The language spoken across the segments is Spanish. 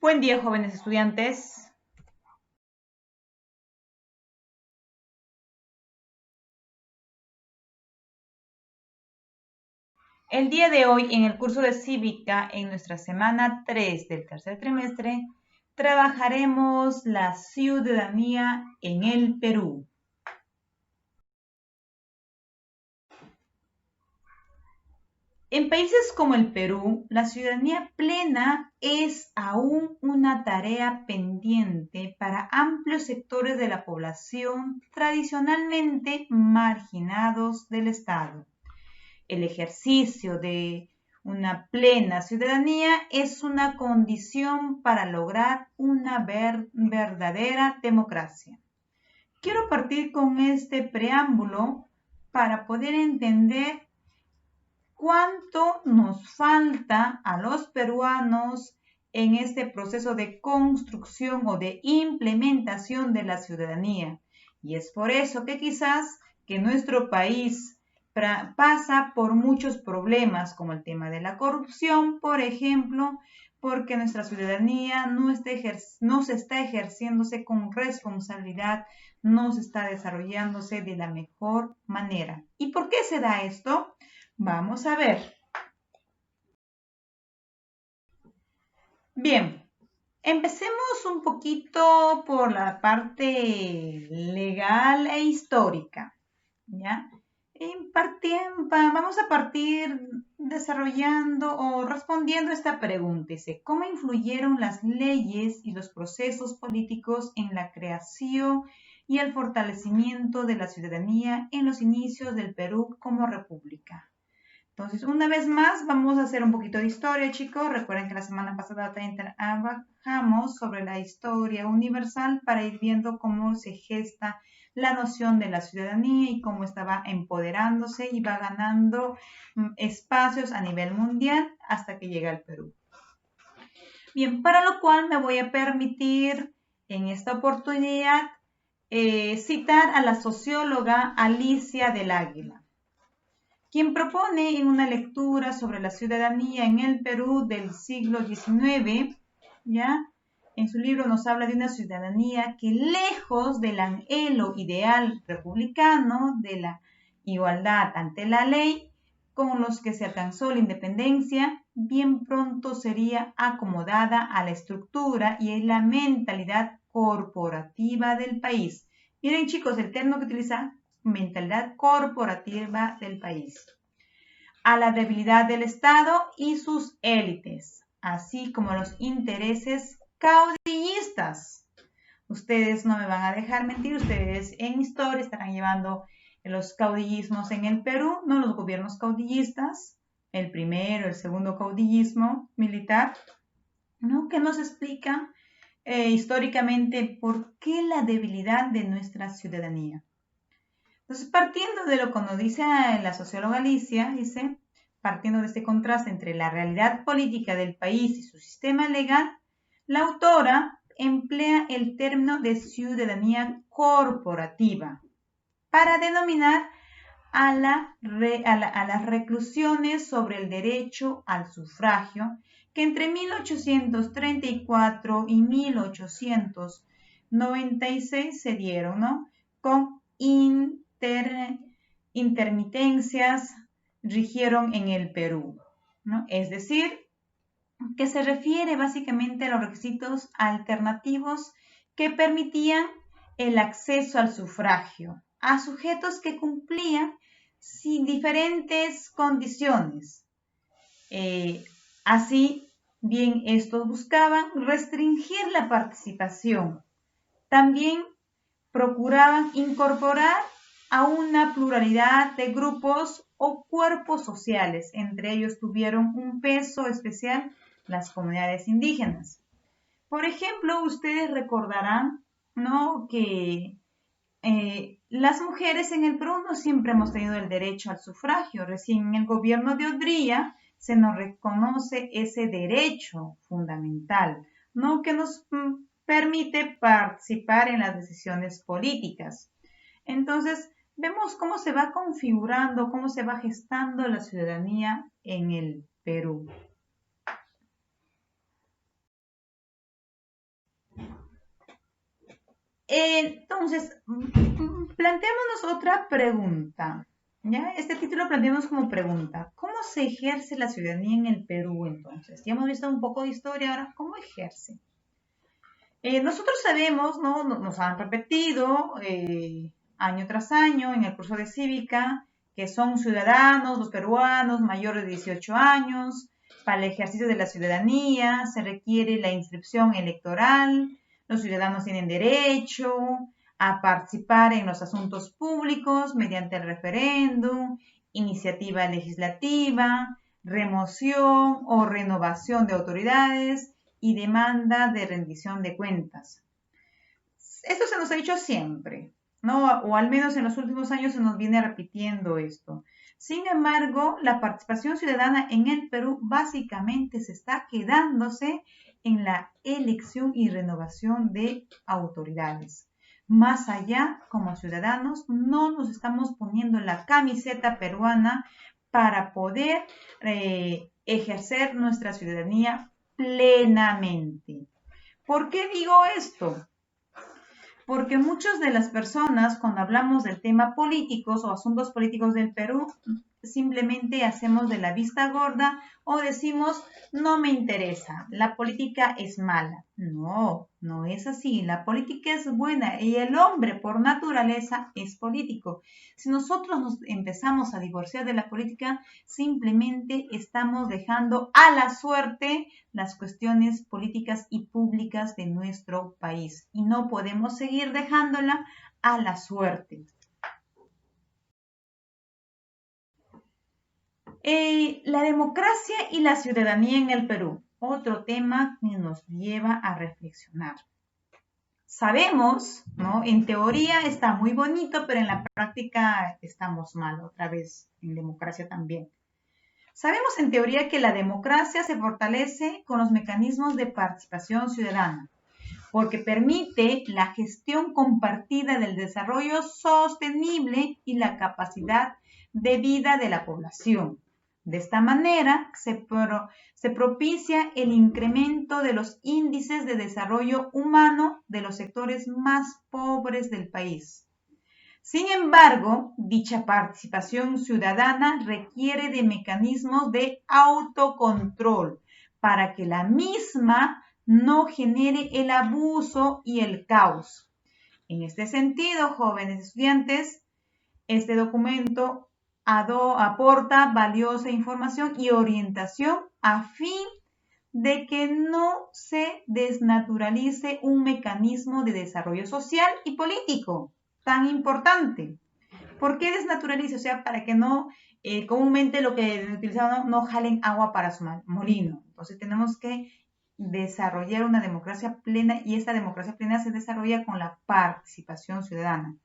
Buen día, jóvenes estudiantes. El día de hoy, en el curso de Cívica, en nuestra semana 3 del tercer trimestre, trabajaremos la ciudadanía en el Perú. En países como el Perú, la ciudadanía plena es aún una tarea pendiente para amplios sectores de la población tradicionalmente marginados del Estado. El ejercicio de una plena ciudadanía es una condición para lograr una verdadera democracia. Quiero partir con este preámbulo para poder entender cuánto nos falta a los peruanos en este proceso de construcción o de implementación de la ciudadanía. Y es por eso que quizás que nuestro país pasa por muchos problemas, como el tema de la corrupción, por ejemplo, porque nuestra ciudadanía no se está ejerciéndose con responsabilidad, no se está desarrollándose de la mejor manera. ¿Y por qué se da esto? Vamos a ver. Bien, empecemos un poquito por la parte legal e histórica, ¿ya? Vamos a partir desarrollando o respondiendo esta pregunta. Dice, ¿cómo influyeron las leyes y los procesos políticos en la creación y el fortalecimiento de la ciudadanía en los inicios del Perú como república? Entonces, una vez más, vamos a hacer un poquito de historia, chicos. Recuerden que la semana pasada también trabajamos sobre la historia universal para ir viendo cómo se gesta la noción de la ciudadanía y cómo estaba empoderándose y va ganando espacios a nivel mundial hasta que llega al Perú. Bien, para lo cual me voy a permitir en esta oportunidad citar a la socióloga Alicia del Águila, quien propone en una lectura sobre la ciudadanía en el Perú del siglo XIX, ¿ya? En su libro nos habla de una ciudadanía que lejos del anhelo ideal republicano de la igualdad ante la ley, con los que se alcanzó la independencia, bien pronto sería acomodada a la estructura y en la mentalidad corporativa del país. Miren, chicos, el término que utiliza mentalidad corporativa del país, a la debilidad del Estado y sus élites, así como los intereses caudillistas. Ustedes no me van a dejar mentir, ustedes en historia estarán llevando los caudillismos en el Perú, no los gobiernos caudillistas, el primero, el segundo caudillismo militar, ¿no? Que nos explica históricamente por qué la debilidad de nuestra ciudadanía. Entonces, partiendo de lo que nos dice la socióloga Alicia, dice, partiendo de este contraste entre la realidad política del país y su sistema legal, la autora emplea el término de ciudadanía corporativa para denominar a las reclusiones sobre el derecho al sufragio que entre 1834 y 1896 se dieron, ¿no? Con intermitencias rigieron en el Perú, ¿no? Es decir, que se refiere básicamente a los requisitos alternativos que permitían el acceso al sufragio a sujetos que cumplían sin diferentes condiciones. Así bien, estos buscaban restringir la participación. También procuraban incorporar a una pluralidad de grupos o cuerpos sociales. Entre ellos tuvieron un peso especial las comunidades indígenas. Por ejemplo, ustedes recordarán, ¿no?, que las mujeres en el Perú no siempre hemos tenido el derecho al sufragio. Recién en el gobierno de Odría se nos reconoce ese derecho fundamental, ¿no?, que nos permite participar en las decisiones políticas. Entonces, vemos cómo se va configurando, cómo se va gestando la ciudadanía en el Perú. Entonces, planteémonos otra pregunta. ¿Ya? Este título planteamos como pregunta. ¿Cómo se ejerce la ciudadanía en el Perú entonces? Ya hemos visto un poco de historia, ahora, ¿cómo ejerce? Nosotros sabemos, ¿no? Nos han repetido año tras año en el curso de cívica que son ciudadanos, los peruanos mayores de 18 años. Para el ejercicio de la ciudadanía se requiere la inscripción electoral. Los ciudadanos tienen derecho a participar en los asuntos públicos mediante el referéndum, iniciativa legislativa, remoción o renovación de autoridades y demanda de rendición de cuentas. Esto se nos ha dicho siempre, ¿no? O al menos en los últimos años se nos viene repitiendo esto. Sin embargo, la participación ciudadana en el Perú básicamente se está quedándose en la elección y renovación de autoridades. Más allá, como ciudadanos, no nos estamos poniendo la camiseta peruana para poder ejercer nuestra ciudadanía plenamente. ¿Por qué digo esto? Porque muchas de las personas, cuando hablamos del tema políticos o asuntos políticos del Perú, simplemente hacemos de la vista gorda o decimos, no me interesa, la política es mala. No, no es así. La política es buena y el hombre por naturaleza es político. Si nosotros nos empezamos a divorciar de la política, simplemente estamos dejando a la suerte las cuestiones políticas y públicas de nuestro país y no podemos seguir dejándola a la suerte. La democracia y la ciudadanía en el Perú, otro tema que nos lleva a reflexionar. Sabemos, ¿no? En teoría está muy bonito, pero en la práctica estamos mal, otra vez en democracia también. Sabemos en teoría que la democracia se fortalece con los mecanismos de participación ciudadana, porque permite la gestión compartida del desarrollo sostenible y la capacidad de vida de la población. De esta manera, se propicia el incremento de los índices de desarrollo humano de los sectores más pobres del país. Sin embargo, dicha participación ciudadana requiere de mecanismos de autocontrol para que la misma no genere el abuso y el caos. En este sentido, jóvenes estudiantes, este documento aporta valiosa información y orientación a fin de que no se desnaturalice un mecanismo de desarrollo social y político tan importante. ¿Por qué desnaturalice? O sea, para que no, comúnmente lo que utilizamos no jalen agua para su molino. Entonces tenemos que desarrollar una democracia plena y esta democracia plena se desarrolla con la participación ciudadana.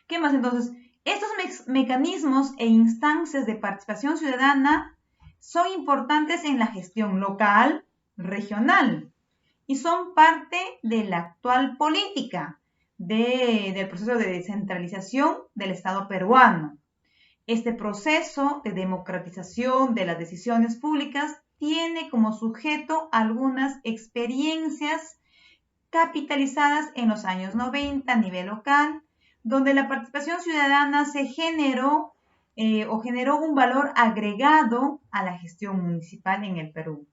¿Qué más entonces? Estos mecanismos e instancias de participación ciudadana son importantes en la gestión local, regional y son parte de la actual política del proceso de descentralización del Estado peruano. Este proceso de democratización de las decisiones públicas tiene como sujeto algunas experiencias capitalizadas en los años 90 a nivel local, donde la participación ciudadana se generó un valor agregado a la gestión municipal en el Perú.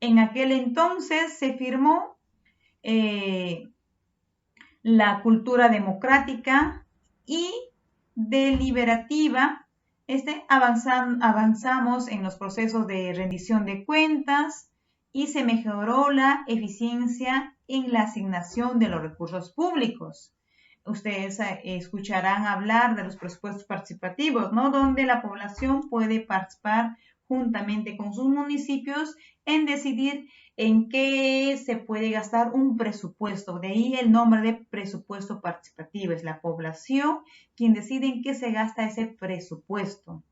En aquel entonces se firmó la cultura democrática y deliberativa. Avanzamos en los procesos de rendición de cuentas y se mejoró la eficiencia en la asignación de los recursos públicos. Ustedes escucharán hablar de los presupuestos participativos, ¿no? Donde la población puede participar juntamente con sus municipios en decidir en qué se puede gastar un presupuesto. De ahí el nombre de presupuesto participativo. Es la población quien decide en qué se gasta ese presupuesto.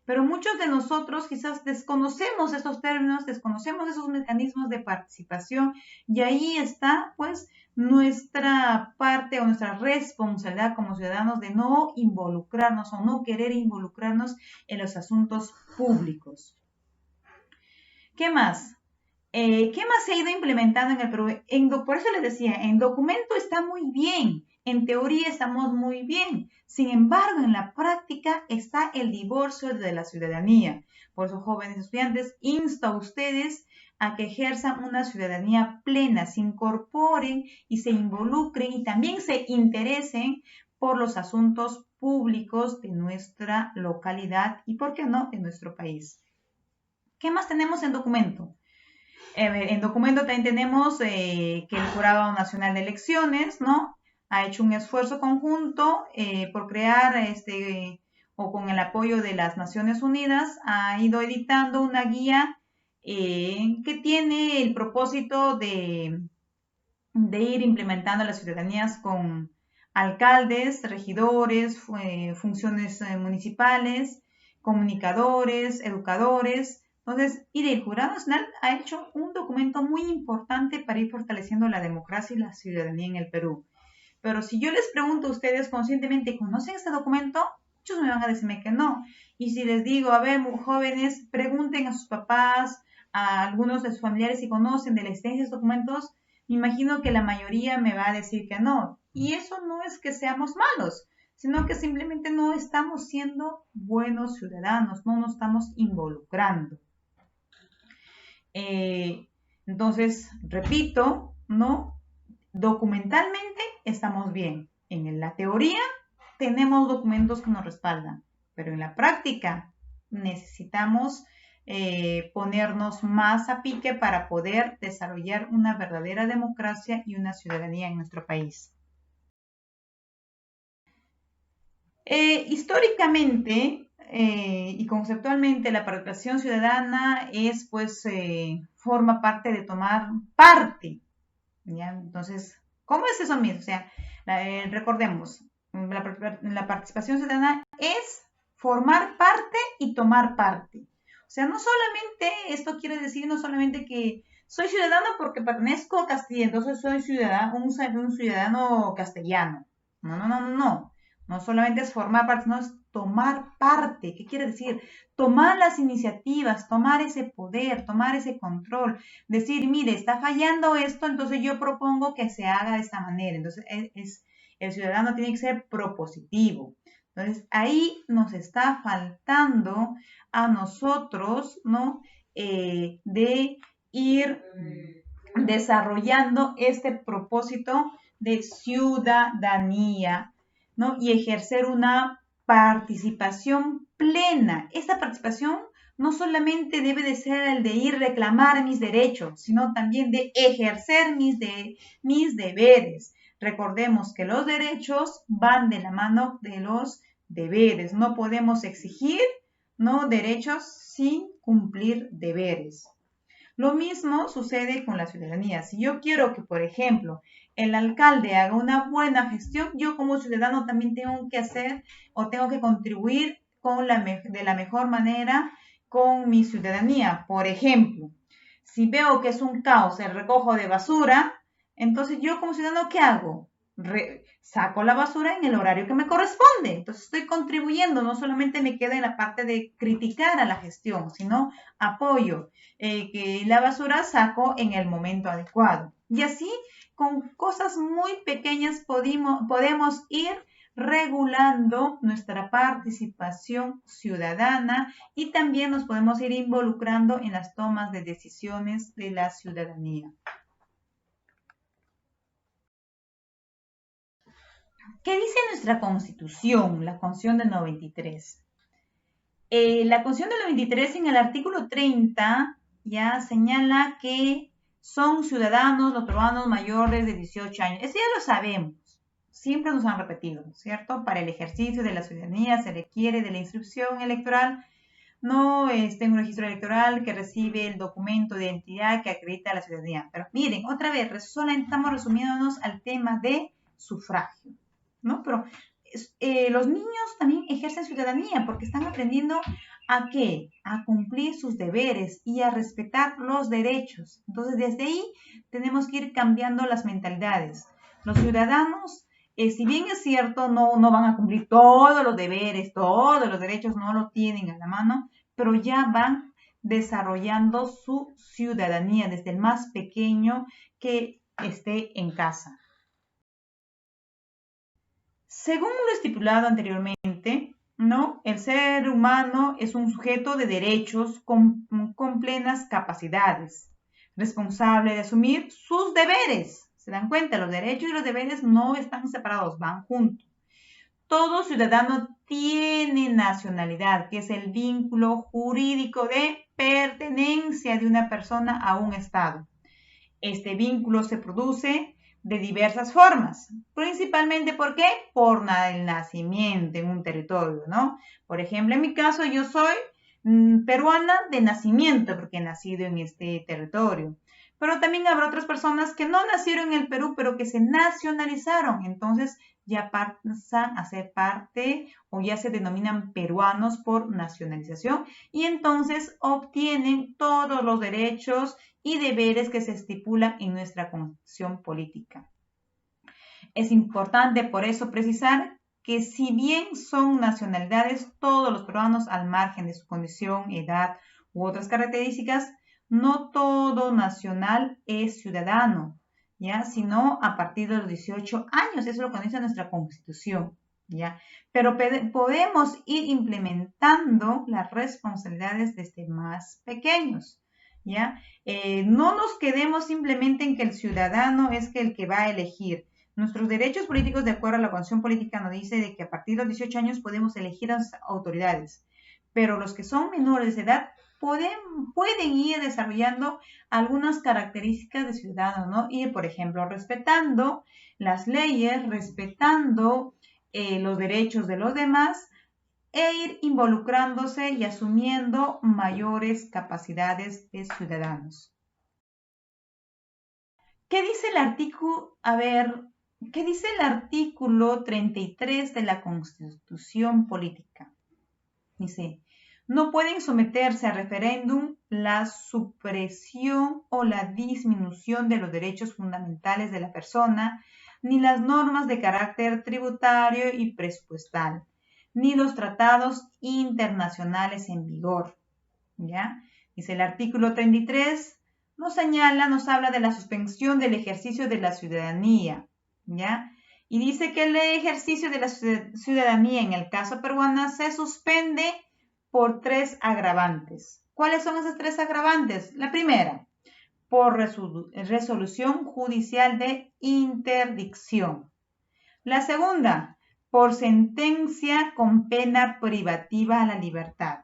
Pero muchos de nosotros quizás desconocemos esos términos, desconocemos esos mecanismos de participación y ahí está pues nuestra parte o nuestra responsabilidad como ciudadanos de no involucrarnos o no querer involucrarnos en los asuntos públicos. ¿Qué más? ¿Qué más se ha ido implementando en el Perú? Por eso les decía, en documento está muy bien, en teoría estamos muy bien. Sin embargo, en la práctica está el divorcio de la ciudadanía. Por eso, jóvenes estudiantes, insto a ustedes a que ejerzan una ciudadanía plena, se incorporen y se involucren y también se interesen por los asuntos públicos de nuestra localidad y, ¿por qué no?, de nuestro país. ¿Qué más tenemos en documento? En documento también tenemos que el Jurado Nacional de Elecciones, ¿no?, ha hecho un esfuerzo conjunto por crear, o con el apoyo de las Naciones Unidas, ha ido editando una guía que tiene el propósito de ir implementando las ciudadanías con alcaldes, regidores, funciones municipales, comunicadores, educadores. Entonces, y el Jurado Nacional ha hecho un documento muy importante para ir fortaleciendo la democracia y la ciudadanía en el Perú. Pero si yo les pregunto a ustedes conscientemente, ¿conocen este documento? Muchos me van a decirme que no. Y si les digo, a ver, jóvenes, pregunten a sus papás, a algunos de sus familiares si conocen de la existencia de estos documentos, me imagino que la mayoría me va a decir que no. Y eso no es que seamos malos, sino que simplemente no estamos siendo buenos ciudadanos, no nos estamos involucrando. Entonces, repito, ¿no? Documentalmente estamos bien. En la teoría tenemos documentos que nos respaldan, pero en la práctica necesitamos ponernos más a pique para poder desarrollar una verdadera democracia y una ciudadanía en nuestro país. Históricamente y conceptualmente la participación ciudadana es, pues, forma parte de tomar parte, ¿ya? Entonces, ¿cómo es eso mismo? O sea, recordemos, la participación ciudadana es formar parte y tomar parte. O sea, no solamente, esto quiere decir no solamente que soy ciudadano porque pertenezco a Castilla, entonces soy ciudadano, un ciudadano castellano. No, no, no, no, no. No solamente es formar parte, sino es tomar parte. ¿Qué quiere decir? Tomar las iniciativas, tomar ese poder, tomar ese control. Decir, mire, está fallando esto, entonces yo propongo que se haga de esta manera. Entonces, el ciudadano tiene que ser propositivo. Entonces, ahí nos está faltando a nosotros, ¿no?, de ir desarrollando este propósito de ciudadanía, ¿no?, y ejercer una participación plena. Esta participación no solamente debe de ser el de ir a reclamar mis derechos, sino también de ejercer mis deberes. Recordemos que los derechos van de la mano de los deberes. No podemos exigir, ¿no?, derechos sin cumplir deberes. Lo mismo sucede con la ciudadanía. Si yo quiero que, por ejemplo, el alcalde haga una buena gestión, yo como ciudadano también tengo que hacer o tengo que contribuir de la mejor manera con mi ciudadanía. Por ejemplo, si veo que es un caos el recojo de basura, entonces yo como ciudadano, ¿qué hago? Saco la basura en el horario que me corresponde. Entonces estoy contribuyendo, no solamente me queda en la parte de criticar a la gestión, sino apoyo que la basura saco en el momento adecuado. Y así, con cosas muy pequeñas podemos ir regulando nuestra participación ciudadana y también nos podemos ir involucrando en las tomas de decisiones de la ciudadanía. ¿Qué dice nuestra Constitución, la Constitución del 93? La Constitución del 93 en el artículo 30 ya señala que son ciudadanos los peruanos mayores de 18 años. Eso ya lo sabemos, siempre nos han repetido, ¿cierto? Para el ejercicio de la ciudadanía se requiere de la inscripción electoral, no en un registro electoral que recibe el documento de identidad que acredita la ciudadanía. Pero miren, otra vez, solo estamos resumiéndonos al tema de sufragio, ¿no? Pero los niños también ejercen ciudadanía porque están aprendiendo ¿a qué? A cumplir sus deberes y a respetar los derechos. Entonces, desde ahí tenemos que ir cambiando las mentalidades. Los ciudadanos, si bien es cierto, no van a cumplir todos los deberes, todos los derechos no lo tienen a la mano, pero ya van desarrollando su ciudadanía desde el más pequeño que esté en casa. Según lo estipulado anteriormente, ¿no? El ser humano es un sujeto de derechos con plenas capacidades, responsable de asumir sus deberes. ¿Se dan cuenta? Los derechos y los deberes no están separados, van juntos. Todo ciudadano tiene nacionalidad, que es el vínculo jurídico de pertenencia de una persona a un Estado. Este vínculo se produce de diversas formas, principalmente ¿por qué? Por el nacimiento en un territorio, ¿no? Por ejemplo, en mi caso yo soy peruana de nacimiento porque he nacido en este territorio. Pero también habrá otras personas que no nacieron en el Perú, pero que se nacionalizaron. Entonces ya pasan a ser parte o ya se denominan peruanos por nacionalización y entonces obtienen todos los derechos y deberes que se estipulan en nuestra Constitución política. Es importante por eso precisar que si bien son nacionalidades, todos los peruanos al margen de su condición, edad u otras características, no todo nacional es ciudadano, ¿ya? Sino a partir de los 18 años, eso lo conoce nuestra Constitución, ¿ya? Pero podemos ir implementando las responsabilidades desde más pequeños, ¿ya? No nos quedemos simplemente en que el ciudadano es el que va a elegir. Nuestros derechos políticos, de acuerdo a la Constitución Política, nos dice de que a partir de los 18 años podemos elegir a las autoridades, pero los que son menores de edad pueden ir desarrollando algunas características de ciudadanos, ¿no? Ir, por ejemplo, respetando las leyes, respetando los derechos de los demás e ir involucrándose y asumiendo mayores capacidades de ciudadanos. ¿Qué dice el artículo? A ver, ¿qué dice el artículo 33 de la Constitución Política? Dice, no pueden someterse a referéndum la supresión o la disminución de los derechos fundamentales de la persona, ni las normas de carácter tributario y presupuestal, ni los tratados internacionales en vigor. ¿Ya? Dice el artículo 33, nos habla de la suspensión del ejercicio de la ciudadanía, ¿ya? Y dice que el ejercicio de la ciudadanía en el caso peruano se suspende por 3 agravantes. ¿Cuáles son esas 3 agravantes? La primera, por resolución judicial de interdicción. La segunda, por sentencia con pena privativa a la libertad.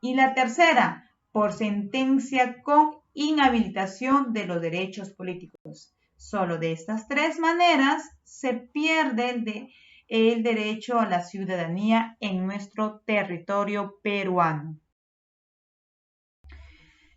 Y la tercera, por sentencia con inhabilitación de los derechos políticos. Solo de estas 3 maneras se pierde el derecho a la ciudadanía en nuestro territorio peruano.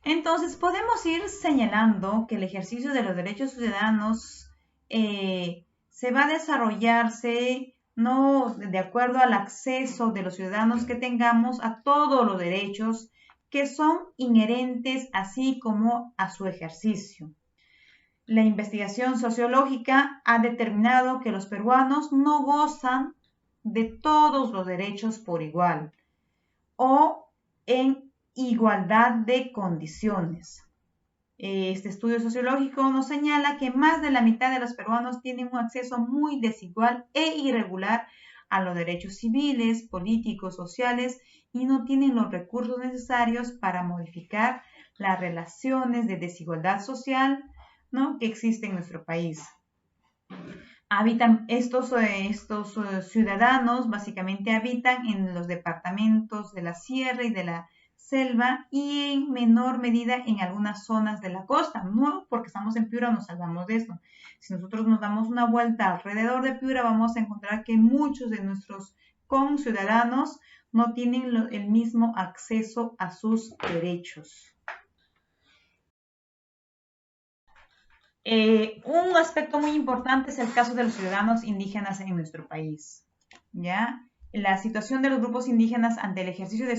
Entonces, podemos ir señalando que el ejercicio de los derechos ciudadanos se va a desarrollarse no de acuerdo al acceso de los ciudadanos que tengamos a todos los derechos que son inherentes así como a su ejercicio. La investigación sociológica ha determinado que los peruanos no gozan de todos los derechos por igual o en igualdad de condiciones. Este estudio sociológico nos señala que más de la mitad de los peruanos tienen un acceso muy desigual e irregular a los derechos civiles, políticos, sociales y no tienen los recursos necesarios para modificar las relaciones de desigualdad social, ¿no?, que existen en nuestro país. Estos ciudadanos básicamente habitan en los departamentos de la sierra y de la selva y en menor medida en algunas zonas de la costa. No porque estamos en Piura nos salvamos de esto. Si nosotros nos damos una vuelta alrededor de Piura vamos a encontrar que muchos de nuestros conciudadanos no tienen el mismo acceso a sus derechos. Un aspecto muy importante es el caso de los ciudadanos indígenas en nuestro país, ¿ya? La situación de los grupos indígenas ante el ejercicio de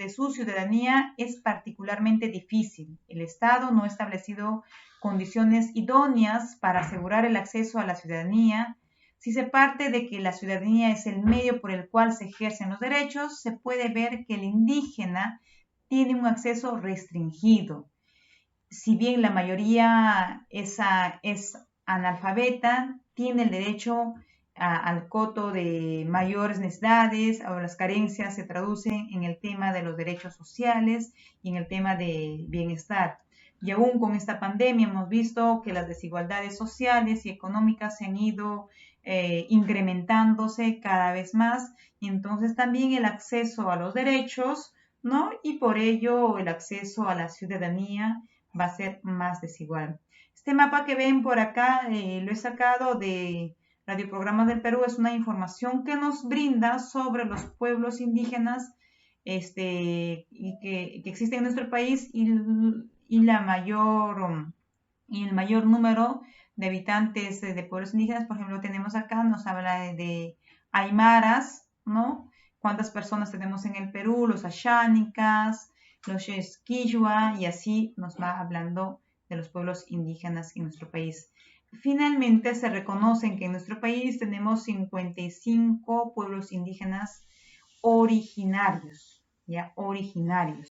su ciudadanía es particularmente difícil. El Estado no ha establecido condiciones idóneas para asegurar el acceso a la ciudadanía. Si se parte de que la ciudadanía es el medio por el cual se ejercen los derechos, se puede ver que el indígena tiene un acceso restringido. Si bien la mayoría es analfabeta, tiene el derecho al coto de mayores necesidades, o las carencias se traducen en el tema de los derechos sociales y en el tema de bienestar. Y aún con esta pandemia hemos visto que las desigualdades sociales y económicas se han ido incrementándose cada vez más, y entonces también el acceso a los derechos, ¿no? Y por ello el acceso a la ciudadanía va a ser más desigual. Este mapa que ven por acá lo he sacado de Radioprogramas del Perú, es una información que nos brinda sobre los pueblos indígenas y que existen en nuestro país y el mayor número de habitantes de pueblos indígenas. Por ejemplo, tenemos acá, nos habla de aymaras, ¿no? ¿Cuántas personas tenemos en el Perú? Los ashánicas, los Quechua, y así nos va hablando de los pueblos indígenas en nuestro país. Finalmente, se reconocen que en nuestro país tenemos 55 pueblos indígenas originarios, ¿ya? Originarios.